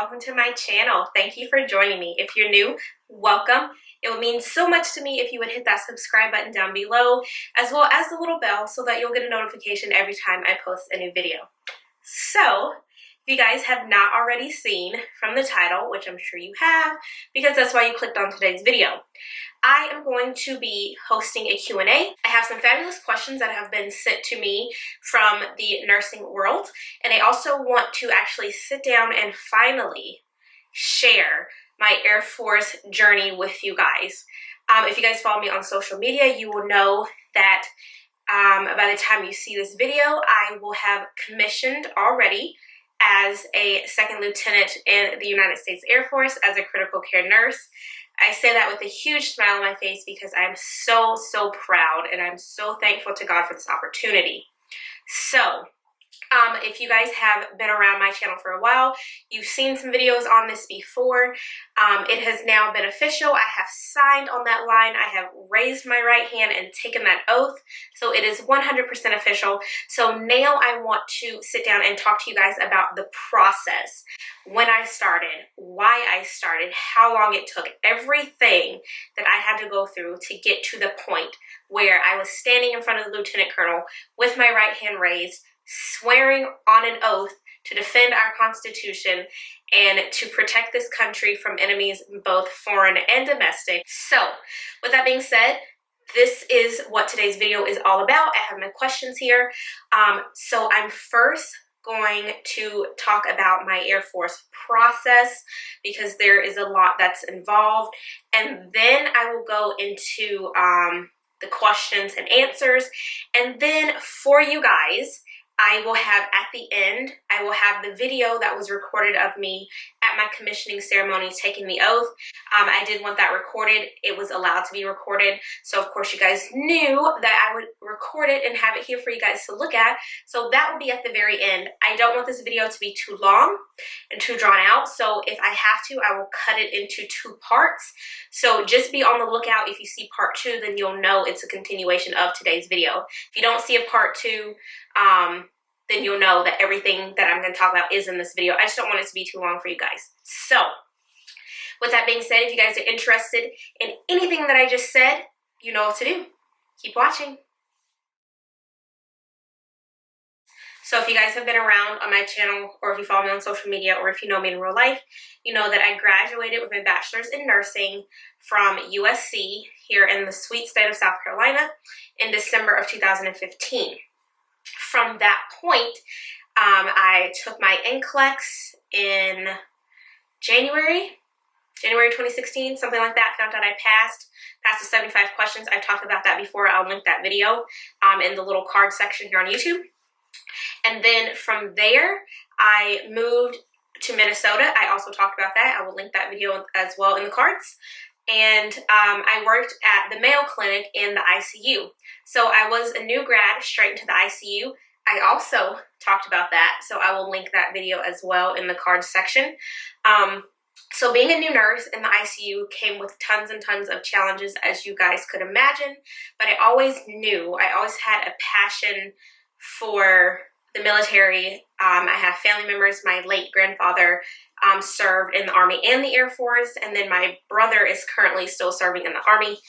welcome to my channel. Thank you for joining me. If you're new, welcome. It would mean so much to me if you would hit that subscribe button down below, as well as the little bell so that you'll get a notification every time I post a new video. So, if you guys have not already seen from the title, which I'm sure you have, because that's why you clicked on today's video, I am going to be hosting a Q&A. I have some fabulous questions that have been sent to me from the nursing world, and I also want to actually sit down and finally share my Air Force journey with you guys. If you guys follow me on social media, you will know that by the time you see this video, I will have commissioned already as a second lieutenant in the United States Air Force as a critical care nurse. I say that with a huge smile on my face because I'm so proud and I'm so thankful to God for this opportunity. So, if you guys have been around my channel for a while, you've seen some videos on this before. It has now been official. I have signed on that line. I have raised my right hand and taken that oath. So it is 100% official. So now I want to sit down and talk to you guys about the process. When I started, why I started, how long it took, everything that I had to go through to get to the point where I was standing in front of the lieutenant colonel with my right hand raised, swearing on an oath to defend our Constitution and to protect this country from enemies, both foreign and domestic. So, with that being said, this is what today's video is all about. I have my questions here. So I'm first going to talk about my Air Force process because there is a lot that's involved. And then I will go into the questions and answers. And then for you guys, I will have at the end, I will have the video that was recorded of me at my commissioning ceremony taking the oath. I did want that recorded. It was allowed to be recorded. So of course you guys knew that I would record it and have it here for you guys to look at. So that will be at the very end. I don't want this video to be too long and too drawn out. So if I have to, I will cut it into 2 parts. So just be on the lookout. If you see part 2, then you'll know it's a continuation of today's video. If you don't see a part 2, then you'll know that everything that I'm going to talk about is in this video. I just don't want it to be too long for you guys. So, with that being said, if you guys are interested in anything that I just said, you know what to do. Keep watching. So if you guys have been around on my channel, or if you follow me on social media, or if you know me in real life, you know that I graduated with my bachelor's in nursing from USC here in the sweet state of South Carolina in December of 2015. From that point, I took my NCLEX in January 2016, something like that. Found out I passed the 75 questions. I've talked about that before. I'll link that video in the little card section here on YouTube. And then from there, I moved to Minnesota. I also talked about that. I will link that video as well in the cards. And I worked at the Mayo Clinic in the ICU. So I was a new grad straight into the ICU. I also talked about that, so I will link that video as well in the cards section. So being a new nurse in the ICU came with tons and tons of challenges, as you guys could imagine, but I always had a passion for the military. I have family members. My late grandfather served in the Army and the Air Force, and then my brother is currently still serving in the Army.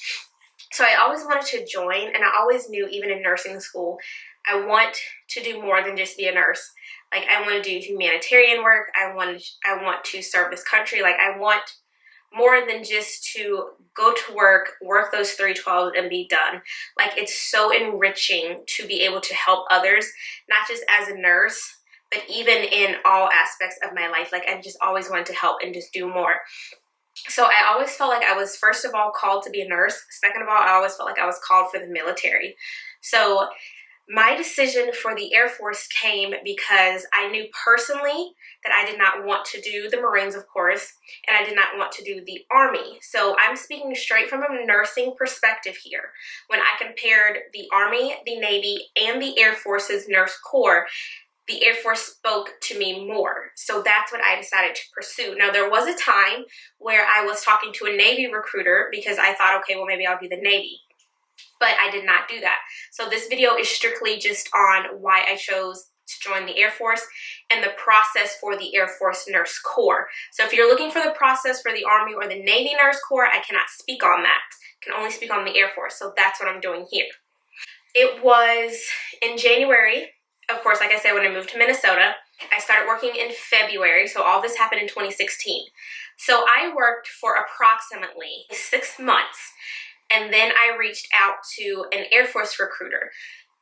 So I always wanted to join, and I always knew, even in nursing school, I want to do more than just be a nurse. Like, I want to do humanitarian work. I want to serve this country. Like, I want more than just to go to work those 312s and be done. Like, it's so enriching to be able to help others, not just as a nurse, but even in all aspects of my life. Like, I just always wanted to help and just do more. So I always felt like I was, first of all, called to be a nurse. Second of all, I always felt like I was called for the military. So my decision for the Air Force came because I knew personally that I did not want to do the Marines, of course, and I did not want to do the Army. So I'm speaking straight from a nursing perspective here. When I compared the Army, the Navy, and the Air Force's Nurse Corps, the Air Force spoke to me more. So that's what I decided to pursue. Now, there was a time where I was talking to a Navy recruiter because I thought, okay, well, maybe I'll do the Navy. But I did not do that. So this video is strictly just on why I chose to join the Air Force and the process for the Air Force Nurse Corps. So if you're looking for the process for the Army or the Navy Nurse Corps, I cannot speak on that. I can only speak on the Air Force, so that's what I'm doing here. It was in January, of course, like I said, when I moved to Minnesota. I started working in February, so all this happened in 2016. So I worked for approximately 6 months, and then I reached out to an Air Force recruiter.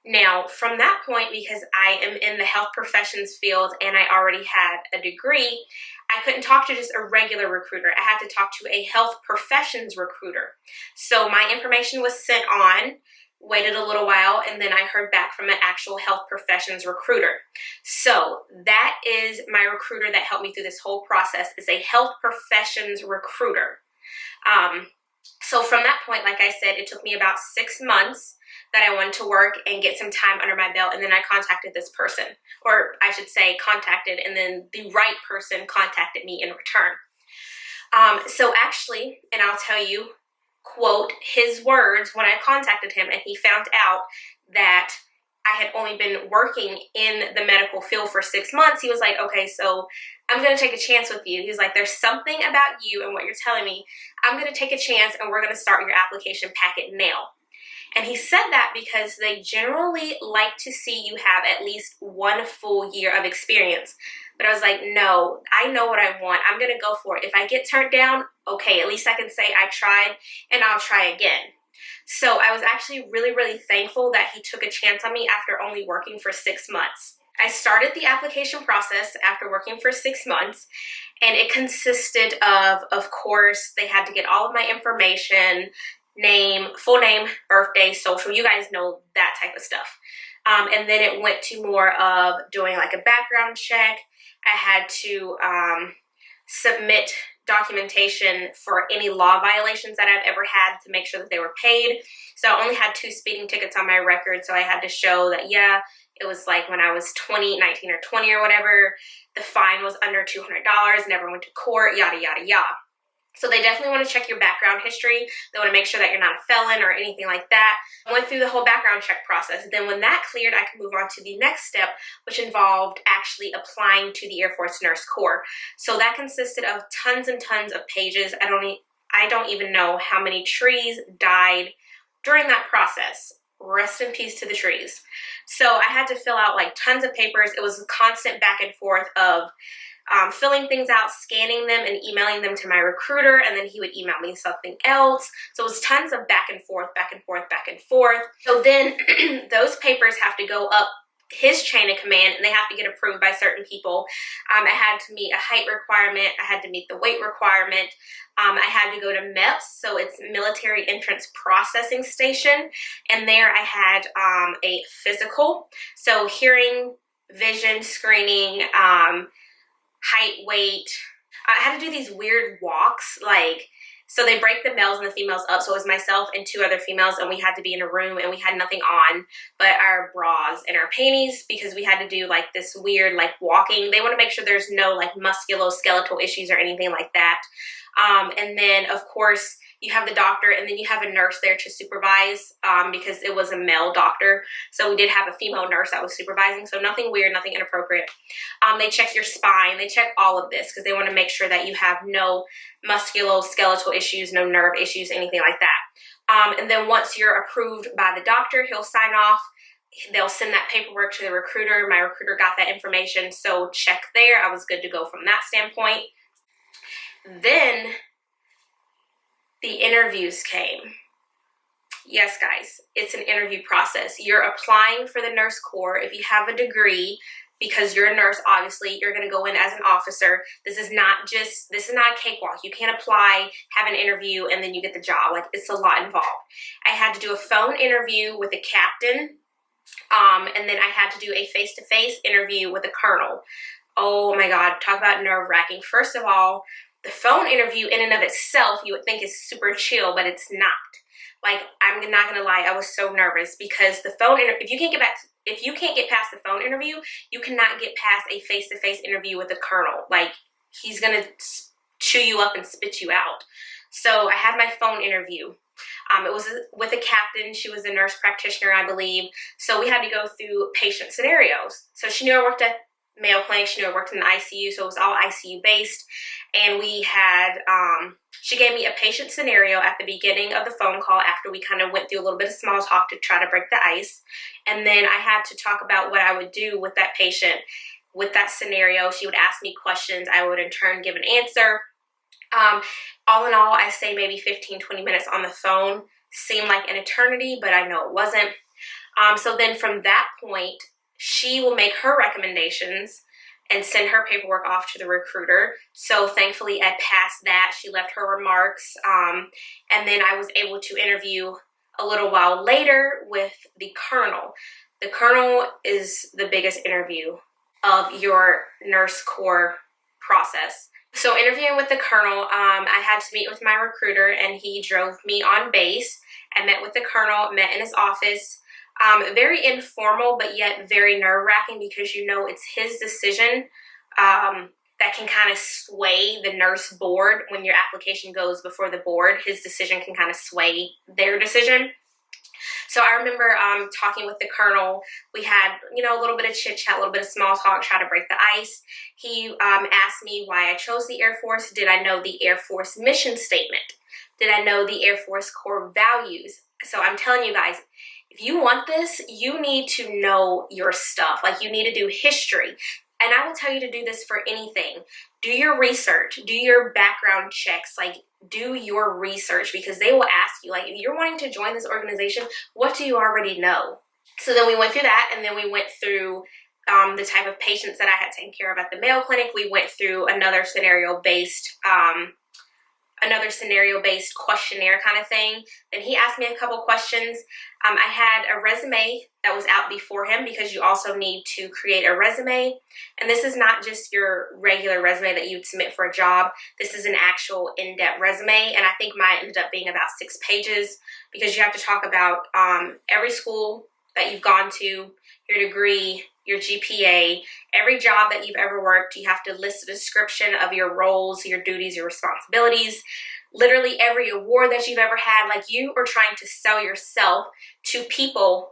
Now, from that point, because I am in the health professions field and I already had a degree, I couldn't talk to just a regular recruiter. I had to talk to a health professions recruiter. So my information was sent on, waited a little while, and then I heard back from an actual health professions recruiter. So that is my recruiter that helped me through this whole process, is a health professions recruiter. So from that point, like I said, it took me about 6 months that I wanted to work and get some time under my belt, and then I contacted this person, or I should say contacted, and then the right person contacted me in return. So actually, and I'll tell you, quote, his words when I contacted him and he found out that I had only been working in the medical field for 6 months, he was like, okay, so I'm going to take a chance with you. He's like, there's something about you and what you're telling me. I'm going to take a chance and we're going to start your application packet now. And he said that because they generally like to see you have at least 1 full year of experience. But I was like, no, I know what I want. I'm going to go for it. If I get turned down, okay, at least I can say I tried and I'll try again. So I was actually really, really thankful that he took a chance on me after only working for 6 months. I started the application process after working for 6 months, and it consisted of course, they had to get all of my information, name, full name, birthday, social, you guys know that type of stuff. And then it went to more of doing like a background check. I had to submit documentation for any law violations that I've ever had to make sure that they were paid. So I only had 2 speeding tickets on my record, so I had to show that, yeah, it was like when I was 19 or 20 or whatever, the fine was under $200, never went to court, yada, yada, yada. So they definitely want to check your background history. They want to make sure that you're not a felon or anything like that. I went through the whole background check process. Then when that cleared, I could move on to the next step, which involved actually applying to the Air Force Nurse Corps. So that consisted of tons and tons of pages. I don't even know how many trees died during that process. Rest in peace to the trees. So I had to fill out like tons of papers. It was a constant back and forth of filling things out, scanning them, and emailing them to my recruiter, and then he would email me something else. So it was tons of back and forth, back and forth, back and forth. So then those papers have to go up his chain of command, and they have to get approved by certain people. I had to meet a height requirement. I had to meet the weight requirement. I had to go to MEPS, so it's Military Entrance Processing Station, and there I had a physical. So hearing, vision screening, height, weight. I had to do these weird walks, like, so they break the males and the females up. So it was myself and 2 other females, and we had to be in a room, and we had nothing on but our bras and our panties, because we had to do like this weird like walking. They want to make sure there's no like musculoskeletal issues or anything like that. And then of course you have the doctor, and then you have a nurse there to supervise, because it was a male doctor. So we did have a female nurse that was supervising. So nothing weird, nothing inappropriate. They check your spine. They check all of this because they want to make sure that you have no musculoskeletal issues, no nerve issues, anything like that. And then once you're approved by the doctor, he'll sign off. They'll send that paperwork to the recruiter. My recruiter got that information, so check there. I was good to go from that standpoint. Then the interviews came. Yes, guys, it's an interview process. You're applying for the Nurse Corps. If you have a degree, because you're a nurse, obviously, you're going to go in as an officer. This is not a cakewalk. You can't apply, have an interview, and then you get the job. Like, it's a lot involved. I had to do a phone interview with the captain, and then I had to do a face-to-face interview with the colonel. Oh my God, talk about nerve-wracking. First of all, the phone interview in and of itself, you would think is super chill, but it's not. Like, I'm not gonna lie, I was so nervous because the phone if you can't get past the phone interview, you cannot get past a face-to-face interview with the colonel. Like, he's gonna chew you up and spit you out. So I had my phone interview. It was with a captain. She was a nurse practitioner, I believe. So we had to go through patient scenarios. So she knew I worked at Mayo Clinic. She knew I worked in the ICU, so it was all ICU based. And we had, she gave me a patient scenario at the beginning of the phone call after we kind of went through a little bit of small talk to try to break the ice. And then I had to talk about what I would do with that patient with that scenario. She would ask me questions. I would in turn give an answer. All in all, I say maybe 15, 20 minutes on the phone. Seemed like an eternity, but I know it wasn't. So then from that point, she will make her recommendations and send her paperwork off to the recruiter. So thankfully I passed that. She left her remarks. And then I was able to interview a little while later with the colonel. The colonel is the biggest interview of your nurse corps process. So interviewing with the colonel, I had to meet with my recruiter and he drove me on base. I met with the colonel, met in his office. Very informal, but yet very nerve-wracking because you know it's his decision that can kind of sway the nurse board. When your application goes before the board, his decision can kind of sway their decision. So I remember talking with the colonel. We had, a little bit of chit-chat, a little bit of small talk, try to break the ice. He asked me why I chose the Air Force. Did I know the Air Force mission statement? Did I know the Air Force core values? So I'm telling you guys, if you want this, you need to know your stuff. Like, you need to do history. And I will tell you to do this for anything. Do your research, do your background checks, like do your research, because they will ask you, like, if you're wanting to join this organization, what do you already know? So then we went through that, and then we went through the type of patients that I had taken care of at the Mayo Clinic. We went through another scenario-based questionnaire kind of thing. Then he asked me a couple questions. I had a resume that was out before him because you also need to create a resume. And this is not just your regular resume that you'd submit for a job. This is an actual in-depth resume. And I think mine ended up being about 6 pages because you have to talk about every school that you've gone to, your degree, your GPA, every job that you've ever worked. You have to list a description of your roles, your duties, your responsibilities, literally every award that you've ever had. Like, you are trying to sell yourself to people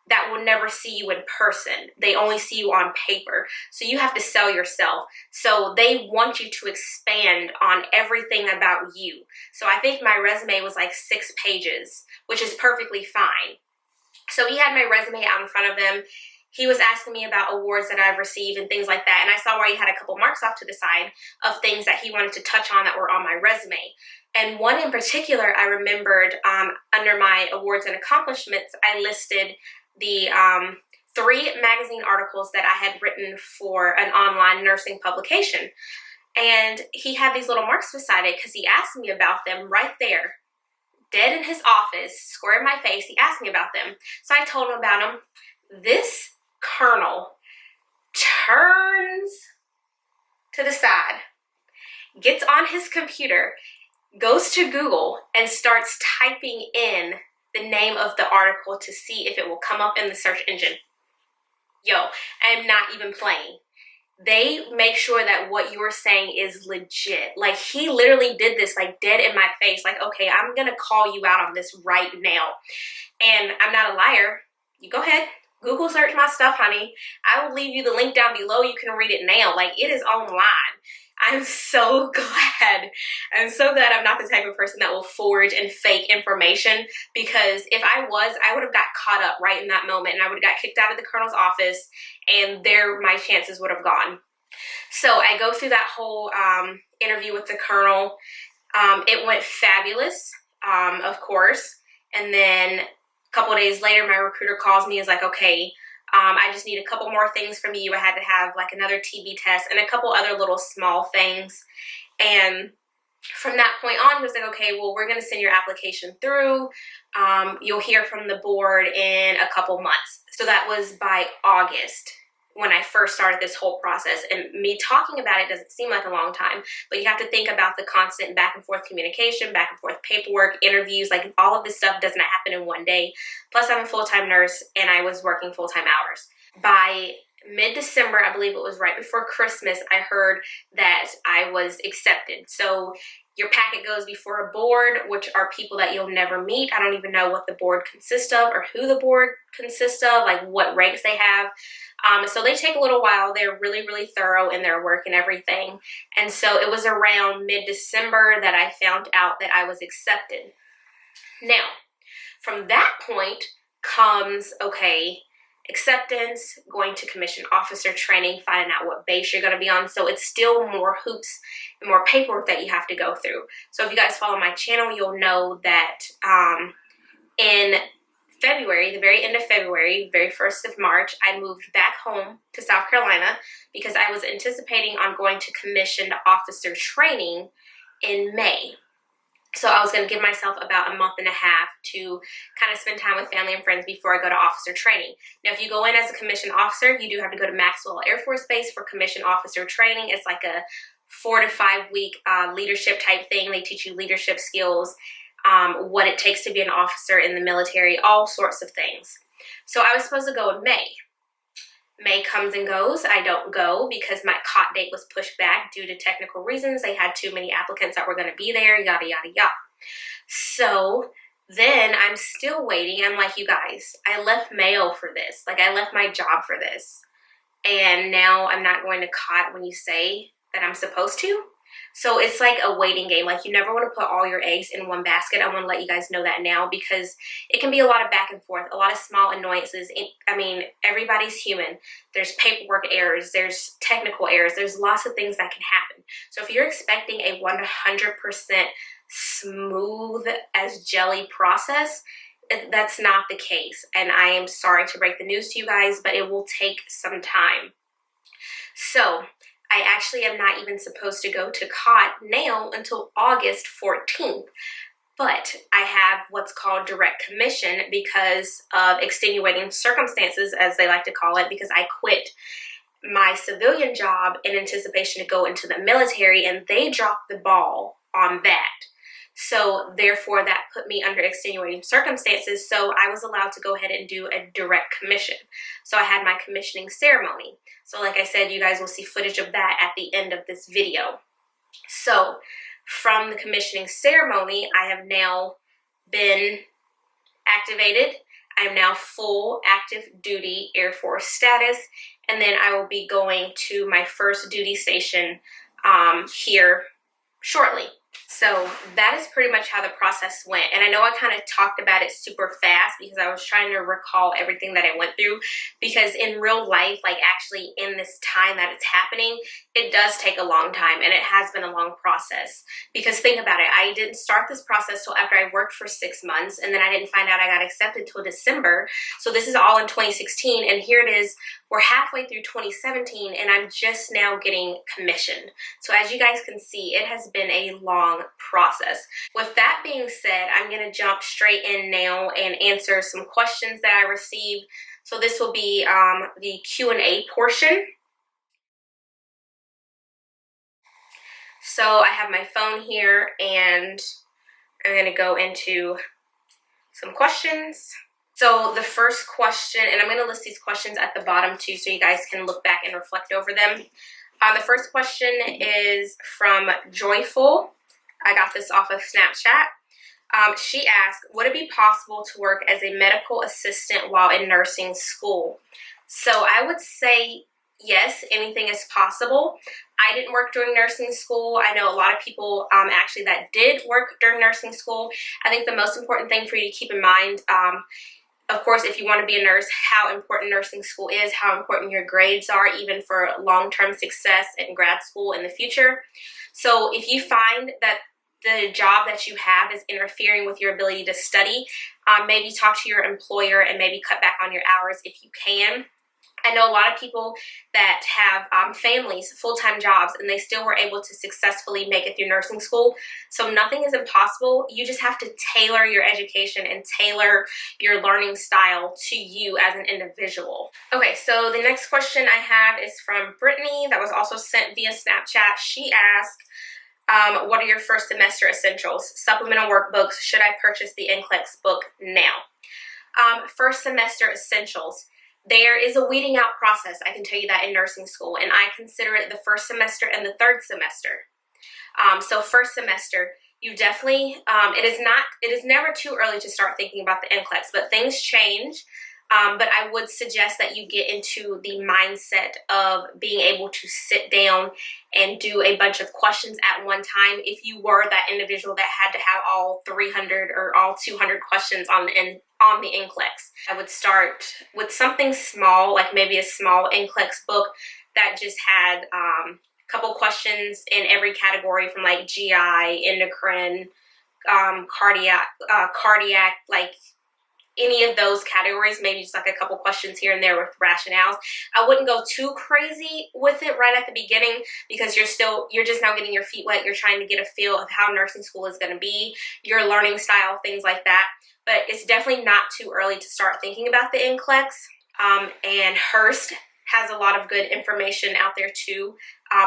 that will never see you in person. They only see you on paper. So you have to sell yourself. So they want you to expand on everything about you. So I think my resume was like 6 pages, which is perfectly fine. So he had my resume out in front of him. He was asking me about awards that I've received and things like that. And I saw where he had a couple marks off to the side of things that he wanted to touch on that were on my resume. And one in particular, I remembered under my awards and accomplishments, I listed the 3 magazine articles that I had written for an online nursing publication. And he had these little marks beside it because he asked me about them right there, dead in his office, square in my face. He asked me about them. So I told him about them. This colonel turns to the side, gets on his computer, goes to Google, and starts typing in the name of the article to see if it will come up in the search engine. Yo, I am not even playing. They make sure that what you're saying is legit. Like, he literally did this, like, dead in my face. Like, okay, I'm gonna call you out on this right now. And I'm not a liar. You go ahead, Google search my stuff, honey. I will leave you the link down below. You can read it now. Like, it is online. I'm so glad. I'm so glad I'm not the type of person that will forge and fake information, because if I was, I would have got caught up right in that moment, and I would have got kicked out of the colonel's office, and there my chances would have gone. So I go through that whole interview with the colonel. It went fabulous, of course. And then a couple of days later, my recruiter calls me and is like, okay, I just need a couple more things from you. I had to have like another TB test and a couple other little small things. And from that point on, he was like, okay, well, we're going to send your application through. You'll hear from the board in a couple months. So that was by August when I first started this whole process. And me talking about it doesn't seem like a long time, but you have to think about the constant back and forth communication, back and forth paperwork, interviews, like all of this stuff does not happen in one day. Plus I'm a full-time nurse and I was working full-time hours. By mid-December, I believe it was right before Christmas, I heard that I was accepted. So your packet goes before a board, which are people that you'll never meet. I don't even know what the board consists of or who the board consists of, like what ranks they have. So they take a little while. They're really, really thorough in their work and everything. And so it was around mid-December that I found out that I was accepted. Now, from that point comes, okay, acceptance, going to commission officer training, finding out what base you're going to be on. So it's still more hoops and more paperwork that you have to go through. So if you guys follow my channel, you'll know that in February, the very end of February, very 1st of March, I moved back home to South Carolina because I was anticipating on going to commissioned officer training in May. So I was going to give myself about a month and a half to kind of spend time with family and friends before I go to officer training. Now, if you go in as a commissioned officer, you do have to go to Maxwell Air Force Base for commissioned officer training. It's like a 4 to 5 week leadership type thing. They teach you leadership skills, what it takes to be an officer in the military, all sorts of things. So I was supposed to go in May. May comes and goes. I don't go because my COT date was pushed back due to technical reasons. They had too many applicants that were going to be there, yada, yada, yada. So then I'm still waiting. I'm like, you guys, I left Mayo for this. Like, I left my job for this. And now I'm not going to COT when you say that I'm supposed to. So it's like a waiting game. Like, you never want to put all your eggs in one basket. I want to let you guys know that now because it can be a lot of back and forth, a lot of small annoyances. I mean, everybody's human. There's paperwork errors. There's technical errors. There's lots of things that can happen. So if you're expecting a 100% smooth as jelly process, that's not the case. And I am sorry to break the news to you guys, but it will take some time. So I actually am not even supposed to go to COT now until August 14th. But I have what's called direct commission because of extenuating circumstances, as they like to call it, because I quit my civilian job in anticipation to go into the military, and they dropped the ball on that. So therefore, that put me under extenuating circumstances. So I was allowed to go ahead and do a direct commission. So I had my commissioning ceremony. So like I said, you guys will see footage of that at the end of this video. So from the commissioning ceremony, I have now been activated. I am now full active duty Air Force status. And then I will be going to my first duty station here shortly. So that is pretty much how the process went. And I know I kind of talked about it super fast because I was trying to recall everything that I went through, because in real life, like actually in this time that it's happening, it does take a long time, and it has been a long process. Because think about it, I didn't start this process till after I worked for 6 months, and then I didn't find out I got accepted till December. So this is all in 2016, and here it is, we're halfway through 2017, and I'm just now getting commissioned. So as you guys can see, it has been a long process. With that being said, I'm going to jump straight in now and answer some questions that I received. So this will be the Q&A portion. So I have my phone here, and I'm going to go into some questions. So the first question, and I'm going to list these questions at the bottom too, so you guys can look back and reflect over them. The first question is from Joyful. I got this off of Snapchat. She asked, would it be possible to work as a medical assistant while in nursing school? So I would say yes, anything is possible. I didn't work during nursing school. I know a lot of people actually that did work during nursing school. I think the most important thing for you to keep in mind, of course, if you want to be a nurse, how important nursing school is, how important your grades are, even for long-term success in grad school in the future. So if you find that the job that you have is interfering with your ability to study, maybe talk to your employer and maybe cut back on your hours if you can. I know a lot of people that have families, full-time jobs, and they still were able to successfully make it through nursing school. So nothing is impossible. You just have to tailor your education and tailor your learning style to you as an individual. Okay, so the next question I have is from Brittany that was also sent via Snapchat. She asked, what are your first semester essentials? Supplemental workbooks. Should I purchase the NCLEX book now? First semester essentials. There is a weeding out process, I can tell you that, in nursing school, and I consider it the first semester and the third semester. So first semester, you definitely, it is never too early to start thinking about the NCLEX, but things change. But I would suggest that you get into the mindset of being able to sit down and do a bunch of questions at one time. If you were that individual that had to have all 300 or all 200 questions on the NCLEX, I would start with something small, like maybe a small NCLEX book that just had a couple questions in every category, from like GI, endocrine, cardiac, like any of those categories, maybe just like a couple questions here and there with rationales. I wouldn't go too crazy with it right at the beginning, because you're just now getting your feet wet. You're trying to get a feel of how nursing school is going to be, your learning style, things like that. But it's definitely not too early to start thinking about the NCLEX. And Hearst has a lot of good information out there too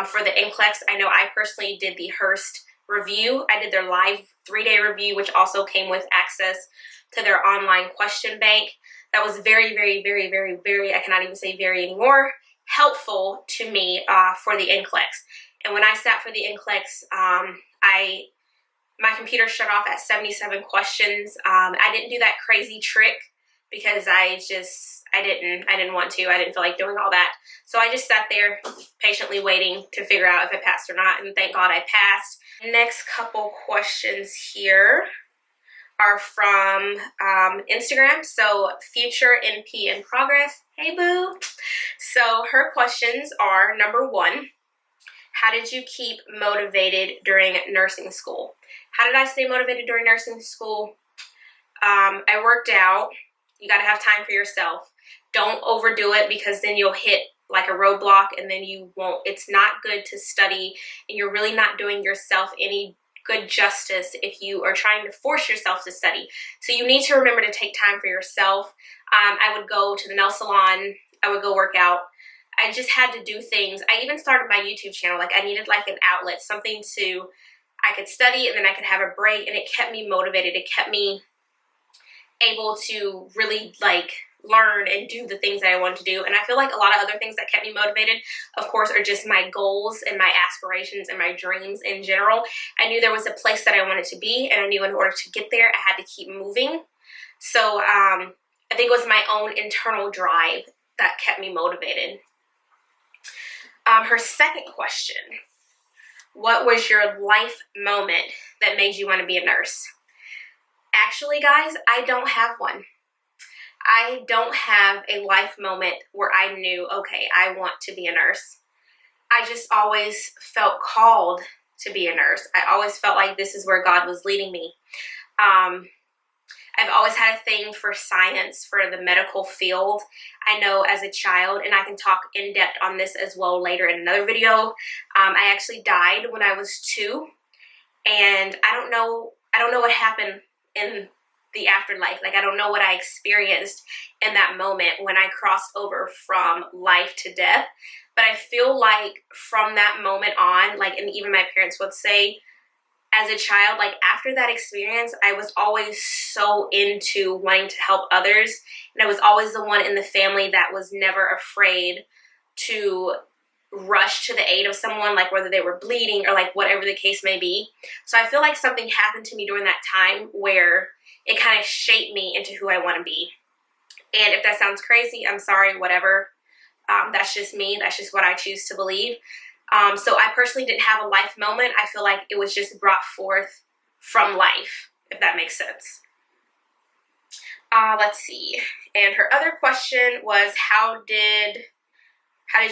for the NCLEX. I know I personally did the Hearst review. I did their live 3-day review, which also came with access to their online question bank. That was very, very, very, very, very, I cannot even say very anymore, helpful to me for the NCLEX. And when I sat for the NCLEX, my computer shut off at 77 questions. I didn't do that crazy trick because I didn't want to. I didn't feel like doing all that. So I just sat there patiently waiting to figure out if I passed or not, and thank God I passed. Next couple questions here are from Instagram. So Future NP in Progress. Hey boo. So her questions are, number 1, how did you keep motivated during nursing school? How did I stay motivated during nursing school? I worked out. You got to have time for yourself. Don't overdo it, because then you'll hit like a roadblock and then you won't. It's not good to study, and you're really not doing yourself any good justice if you are trying to force yourself to study. So you need to remember to take time for yourself. I would go to the nail salon. I would go work out. I just had to do things. I even started my YouTube channel. Like, I needed like an outlet, something I could study and then I could have a break, and it kept me motivated. It kept me able to really like learn and do the things that I wanted to do. And I feel like a lot of other things that kept me motivated, of course, are just my goals and my aspirations and my dreams in general. I knew there was a place that I wanted to be, and I knew in order to get there, I had to keep moving. So I think it was my own internal drive that kept me motivated. Her second question, what was your life moment that made you want to be a nurse? Actually, guys, I don't have one. I don't have a life moment where I knew, okay, I want to be a nurse. I just always felt called to be a nurse. I always felt like this is where God was leading me. I've always had a thing for science, for the medical field. I know as a child, and I can talk in depth on this as well later in another video, I actually died when I was 2, and I don't know what happened in the afterlife. Like, I don't know what I experienced in that moment when I crossed over from life to death. But I feel like from that moment on, like, and even my parents would say, as a child, like after that experience, I was always so into wanting to help others. And I was always the one in the family that was never afraid to rush to the aid of someone, like whether they were bleeding or like whatever the case may be. So I feel like something happened to me during that time where it kind of shaped me into who I want to be. And if that sounds crazy, I'm sorry, whatever. That's just me. That's just what I choose to believe. So I personally didn't have a life moment. I feel like it was just brought forth from life, if that makes sense. Let's see. And her other question was, how did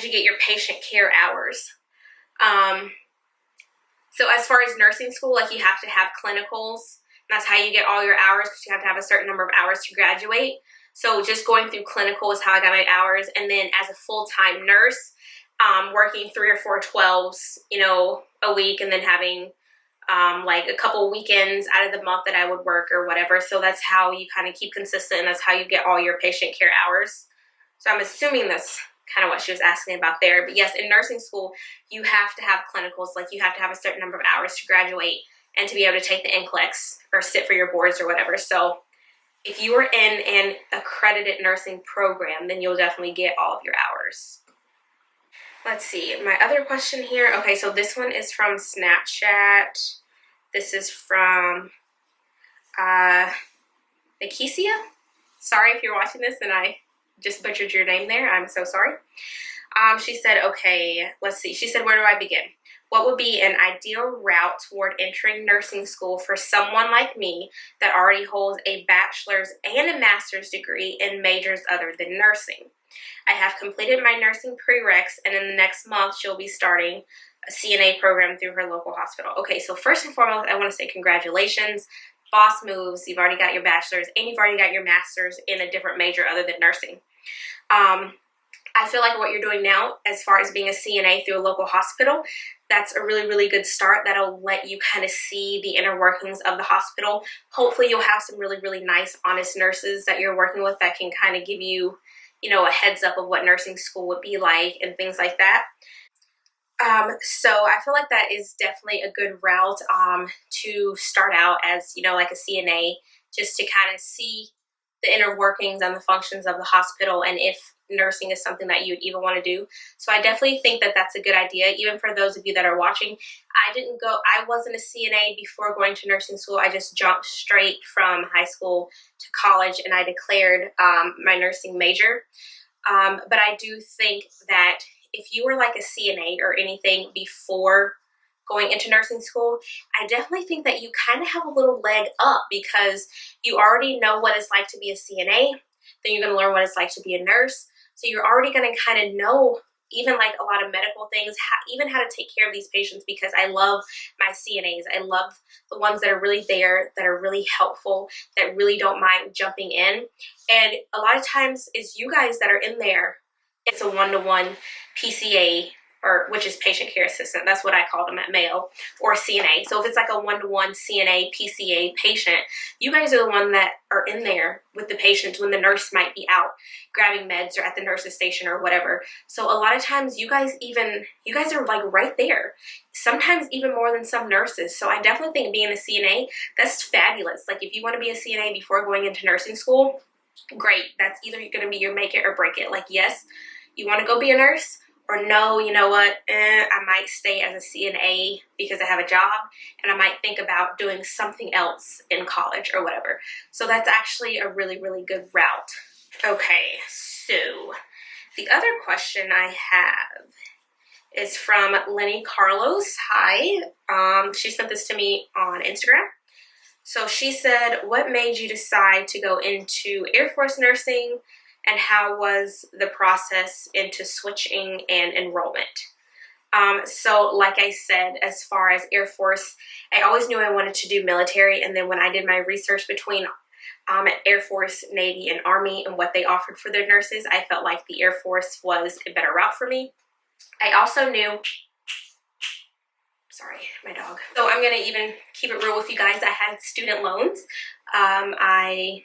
you get your patient care hours? So as far as nursing school, like you have to have clinicals. That's how you get all your hours, because you have to have a certain number of hours to graduate. So just going through clinical is how I got my hours. And then as a full-time nurse, working 3 or 4 12s, a week, and then having like a couple weekends out of the month that I would work or whatever. So that's how you kind of keep consistent, and that's how you get all your patient care hours. So I'm assuming that's kind of what she was asking about there. But yes, in nursing school, you have to have clinicals. Like you have to have a certain number of hours to graduate and to be able to take the NCLEX or sit for your boards or whatever. So if you are in an accredited nursing program, then you'll definitely get all of your hours. Let's see, my other question here. Okay, so this one is from Snapchat. This is from Akesia. Sorry if you're watching this and I just butchered your name there. I'm so sorry. She said, okay, let's see. She said, where do I begin? What would be an ideal route toward entering nursing school for someone like me that already holds a bachelor's and a master's degree in majors other than nursing? I have completed my nursing prereqs, and in the next month, she'll be starting a CNA program through her local hospital. Okay, so first and foremost, I want to say congratulations. Boss moves. You've already got your bachelor's and you've already got your master's in a different major other than nursing. I feel like what you're doing now, as far as being a CNA through a local hospital, that's a really, really good start. That'll let you kind of see the inner workings of the hospital. Hopefully you'll have some really, really nice, honest nurses that you're working with that can kind of give you, you know, a heads up of what nursing school would be like and things like that. So I feel like that is definitely a good route to start out as, you know, like a CNA, just to kind of see the inner workings and the functions of the hospital and if nursing is something that you'd even want to do. So I definitely think that that's a good idea. Even for those of you that are watching, I wasn't a CNA before going to nursing school. I just jumped straight from high school to college and I declared my nursing major. But I do think that if you were like a CNA or anything before going into nursing school, I definitely think that you kind of have a little leg up because you already know what it's like to be a CNA. Then you're going to learn what it's like to be a nurse. So you're already going to kind of know even like a lot of medical things, even how to take care of these patients, because I love my CNAs. I love the ones that are really there, that are really helpful, that really don't mind jumping in. And a lot of times it's you guys that are in there. It's a one-to-one PCA, or which is patient care assistant. That's what I call them at Mayo, or CNA. So if it's like a one-to-one CNA, PCA patient, you guys are the one that are in there with the patients when the nurse might be out grabbing meds or at the nurse's station or whatever. So a lot of times you guys are like right there. Sometimes even more than some nurses. So I definitely think being a CNA, that's fabulous. Like if you want to be a CNA before going into nursing school, great. That's either going to be your make it or break it. Like, yes, you want to go be a nurse, or no, you know what, I might stay as a CNA because I have a job and I might think about doing something else in college or whatever. So that's actually a really, really good route. Okay, so the other question I have is from Lenny Carlos. Hi. She sent this to me on Instagram. So she said, what made you decide to go into Air Force nursing, and how was the process into switching and enrollment? So like I said, as far as Air Force, I always knew I wanted to do military. And then when I did my research between Air Force, Navy, and Army and what they offered for their nurses, I felt like the Air Force was a better route for me. I also knew, sorry, my dog. So I'm going to even keep it real with you guys. I had student loans. I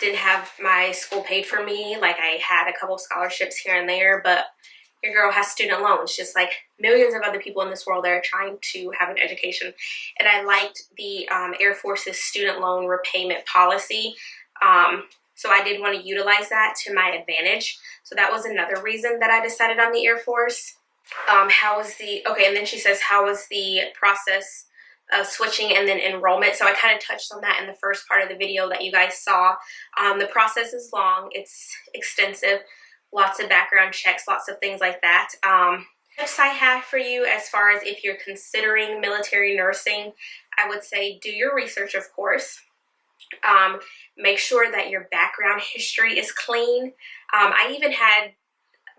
didn't have my school paid for me. Like I had a couple of scholarships here and there, but your girl has student loans, just like millions of other people in this world that are trying to have an education. And I liked the Air Force's student loan repayment policy. So I did want to utilize that to my advantage. So that was another reason that I decided on the Air Force. And then she says, how was the process of switching and then enrollment? So I kind of touched on that in the first part of the video that you guys saw. The process is long, it's extensive, lots of background checks, lots of things like that. Tips I have for you as far as if you're considering military nursing, I would say do your research, of course. Make sure that your background history is clean. I even had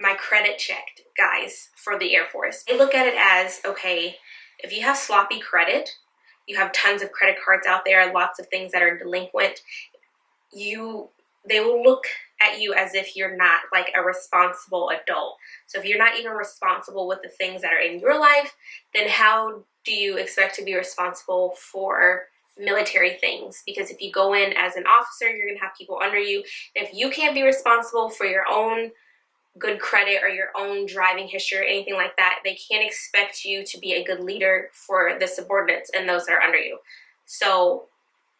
my credit checked, guys, for the Air Force. They look at it as, okay, if you have sloppy credit, you have tons of credit cards out there, lots of things that are delinquent, they will look at you as if you're not like a responsible adult. So if you're not even responsible with the things that are in your life, then how do you expect to be responsible for military things? Because if you go in as an officer, you're gonna have people under you. If you can't be responsible for your own good credit or your own driving history or anything like that, they can't expect you to be a good leader for the subordinates and those that are under you. So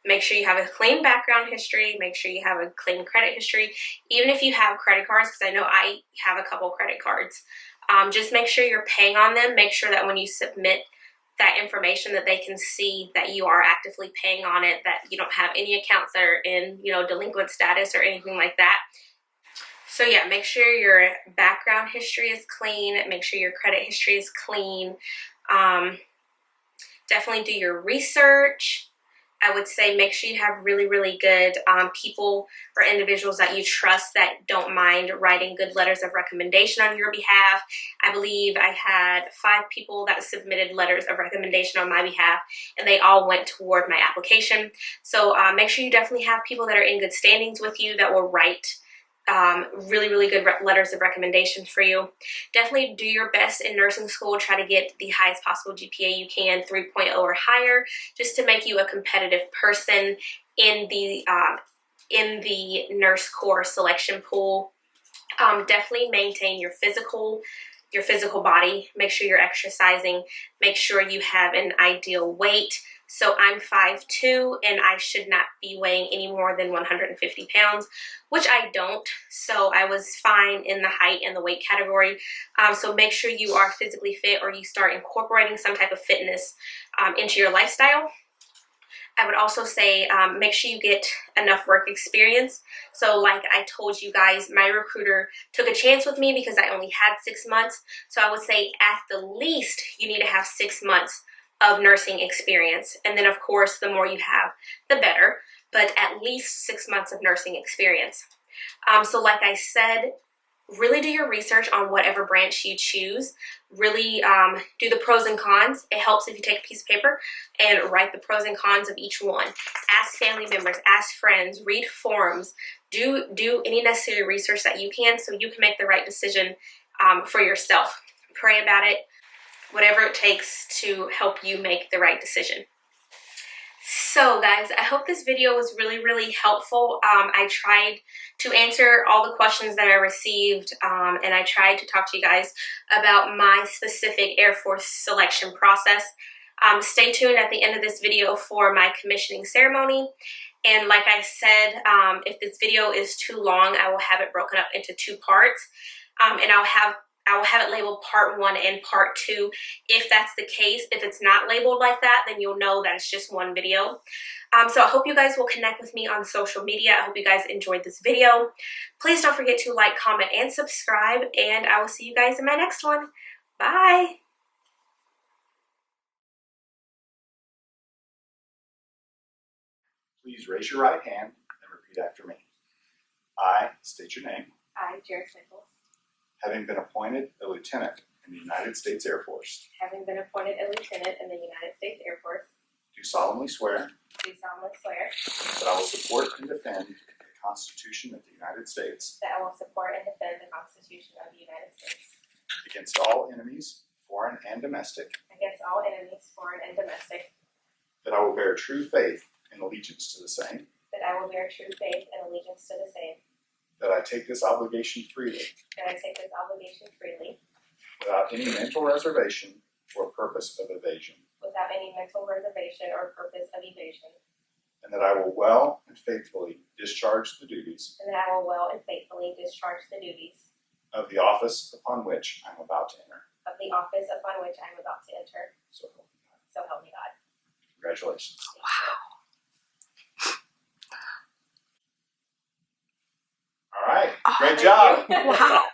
Make sure you have a clean background history. Make sure you have a clean credit history. Even if you have credit cards, because I know I have a couple credit cards, just make sure you're paying on them. Make sure that when you submit that information that they can see that you are actively paying on it, that you don't have any accounts that are in, delinquent status or anything like that. So yeah, make sure your background history is clean. Make sure your credit history is clean. Definitely do your research. I would say make sure you have really, really good people or individuals that you trust that don't mind writing good letters of recommendation on your behalf. I believe I had 5 people that submitted letters of recommendation on my behalf, and they all went toward my application. So make sure you definitely have people that are in good standings with you that will write really, really good letters of recommendation for you. Definitely do your best in nursing school. Try to get the highest possible GPA you can, 3.0 or higher, just to make you a competitive person in the nurse corps selection pool. Definitely maintain your physical body. Make sure you're exercising. Make sure you have an ideal weight. So I'm 5'2", and I should not be weighing any more than 150 pounds, which I don't. So I was fine in the height and the weight category. So make sure you are physically fit, or you start incorporating some type of fitness into your lifestyle. I would also say make sure you get enough work experience. So like I told you guys, my recruiter took a chance with me because I only had 6 months. So I would say at the least you need to have 6 months of nursing experience. And then of course, the more you have, the better, but at least 6 months of nursing experience. So like I said, really do your research on whatever branch you choose. Really do the pros and cons. It helps if you take a piece of paper and write the pros and cons of each one. Ask family members, ask friends, read forums, do any necessary research that you can so you can make the right decision for yourself. Pray about it, whatever it takes to help you make the right decision. So guys, I hope this video was really, really helpful. I tried to answer all the questions that I received, and I tried to talk to you guys about my specific Air Force selection process. Stay tuned at the end of this video for my commissioning ceremony. And like I said, if this video is too long, I will have it broken up into 2 parts, and I will have it labeled part 1 and part 2. If that's the case, if it's not labeled like that, then you'll know that it's just one video. So I hope you guys will connect with me on social media. I hope you guys enjoyed this video. Please don't forget to like, comment, and subscribe, and I will see you guys in my next one. Bye! Please raise your right hand and repeat after me. I state your name. I, Jared Nichols. Having been appointed a lieutenant in the United States Air Force, Having been appointed a lieutenant in the United States Air Force, do solemnly swear do solemnly swear that I will support and defend the Constitution of the United States that I will support and defend the Constitution of the United States against all enemies, foreign and domestic, against all enemies, foreign and domestic, that I will bear true faith and allegiance to the same, that I will bear true faith and allegiance to the same, that I take this obligation freely that I take this obligation freely without any mental reservation or purpose of evasion, without any mental reservation or purpose of evasion, and that I will well and faithfully discharge the duties and that I will well and faithfully discharge the duties of the office upon which I am about to enter. of the office upon which I am about to enter. So help me God. So help me God. Congratulations. Wow. All right. Oh, Great job. Wow.